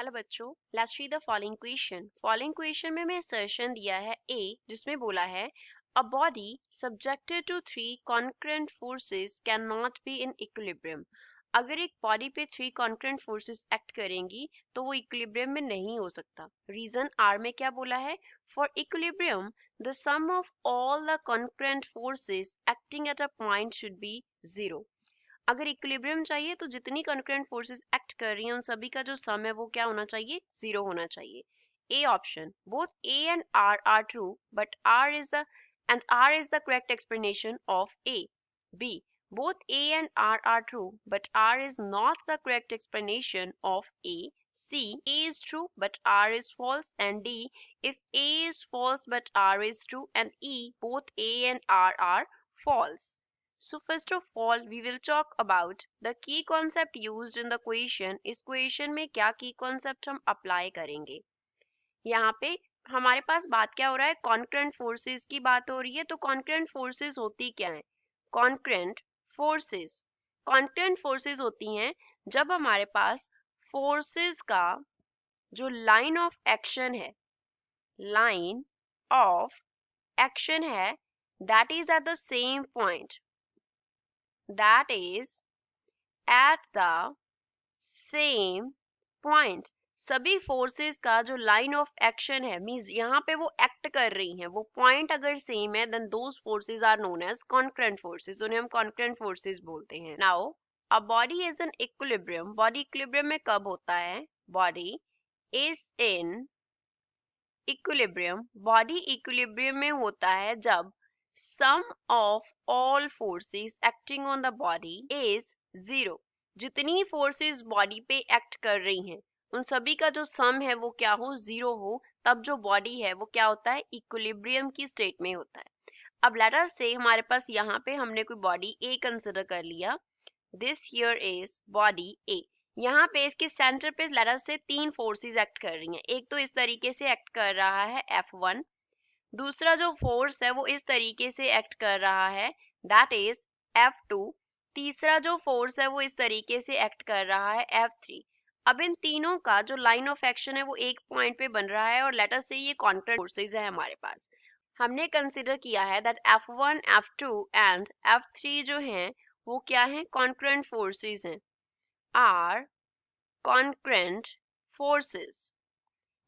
Hello बच्चों, let's read the following question. Following question में मैं असर्शन दिया है ए, जिसमें बोला है a body subjected to 3 concurrent forces can not be in equilibrium. अगर एक बॉडी पे 3 concurrent forces एक्ट करेंगी तो वो इक्विलिब्रियम में नहीं हो सकता। रीजन आर में क्या बोला है? For equilibrium the sum of all the concurrent forces acting at a point should be 0। अगर इक्विलिब्रियम चाहिए तो जितनी concurrent forces एक्ट कर रही हैं उन सभी का जो सम है वो क्या होना चाहिए? 0 होना चाहिए। A option, both A and R true but R is the correct explanation of A. B, both A and R are true but R is not the correct explanation of A. C, A is true but R is false. And D, if A is false but R is true. And E, both A and R are false. So first of all, we will talk about the key concept used in the question. इस question में क्या key concept हम apply करेंगे? यहाँ पे हमारे पास बात क्या हो रहा है? concurrent forces की बात हो रही है। तो concurrent forces होती क्या है? concurrent forces होती हैं जब हमारे पास forces का जो line of action है that is at the same point, that is at the same point। सभी फोर्सेस का जो लाइन ऑफ एक्शन है, मींस यहाँ पे वो एक्ट कर रही हैं, वो पॉइंट अगर सेम है, then those forces are known as concurrent forces. उन्हें हम कॉन्करेंट फोर्सेस बोलते हैं। Now a body is in equilibrium. Body equilibrium में कब होता है? Body is in equilibrium, body equilibrium में होता है जब sum of all forces acting on the body is 0। जितनी फोर्सेस बॉडी पे एक्ट कर रही हैं उन सभी का जो सम है वो क्या हो? 0 हो। तब जो बॉडी है वो क्या होता है? इक्विलिब्रियम की स्टेट में होता है। अब लेट अस से हमारे पास यहाँ पे हमने कोई बॉडी ए कंसिडर कर लिया। दिस हियर इज बॉडी ए। यहाँ पे इसके सेंटर पे लेट अस से 3 फोर्सेस एक्ट कर रही हैं। एक तो इस तरीके से एक्ट कर रहा है F1, दूसरा जो फोर्स है वो इस तरीके से एक्ट कर रहा है, दैट इज F2, तीसरा जो फोर्स है वो इस तरीके से एक्ट कर रहा है F3। अब इन तीनों का जो लाइन ऑफ एक्शन है वो एक पॉइंट पे बन रहा है और लेट अस से ये कॉन्करेंट फोर्सेस है हमारे पास। हमने कंसिडर किया है that F1, F2 and F3 जो हैं वो क्या है? कॉन्करेंट फोर्सेस हैं, are concurrent forces.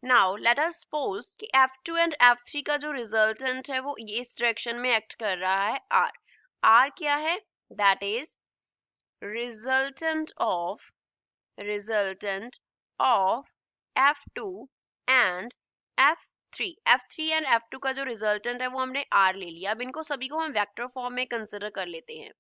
Now let us suppose कि F2 and F3 का जो रिजल्टेंट है वो ये इस डायरेक्शन में एक्ट कर रहा है R। R क्या है? That is resultant of F2 and F3। F3 and F2 का जो रिजल्टेंट है वो हमने R ले लिया। अब इनको सभी को हम वेक्टर फॉर्म में कंसिडर कर लेते हैं।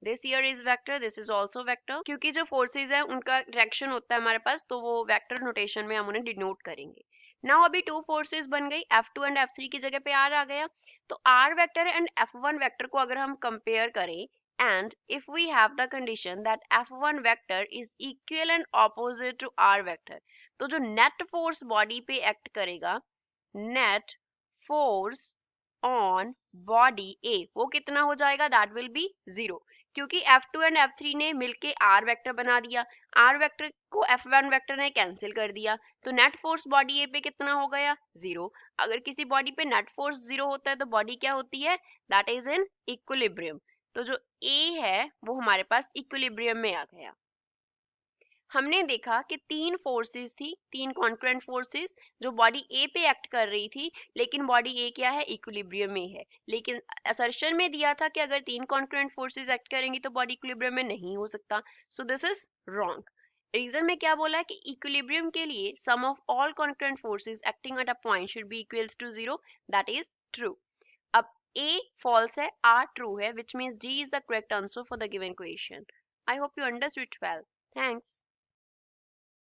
This here is vector, this is also vector. क्योंकि जो फोर्सेज है उनका डायरेक्शन होता है हमारे पास, तो वो वेक्टर नोटेशन में हम उन्हें डिनोट करेंगे। नाउ अभी 2 फोर्सेज बन गई, F2 एंड F3 की जगह पे R आ गया। तो R vector and F1 vector को अगर हम कंपेयर करें and if we have the condition that F1 vector is equal and opposite to R vector, तो जो नेट फोर्स बॉडी पे एक्ट करेगा, net force on body A, वो कितना हो जाएगा? That will be 0। क्योंकि F2 एंड F3 ने मिलके R वेक्टर बना दिया, R वेक्टर को F1 वेक्टर ने कैंसिल कर दिया, तो नेट फोर्स बॉडी ए पे कितना हो गया? 0। अगर किसी बॉडी पे नेट फोर्स 0 होता है तो बॉडी क्या होती है? That is in equilibrium. तो जो A है वो हमारे पास इक्विलिब्रियम में आ गया। हमने देखा कि 3 फोर्सेस थी, 3 कॉन्करेंट फोर्सेस जो बॉडी ए पे एक्ट कर रही थी, लेकिन बॉडी ए क्या है? इक्विलिब्रियम में है। लेकिन असर्शन में दिया था कि अगर 3 कॉन्करेंट फोर्सेस एक्ट करेंगी तो बॉडी इक्विलिब्रियम में नहीं हो सकता। So this is wrong. Reason में क्या बोला है कि इक्विलिब्रियम के लिए sum of all concurrent forces acting at a point should be equals to 0, that is true. अब ए फॉल्स है, आर ट्रू है, which means D is the correct answer for the given question. I hope you understood well. Thanks.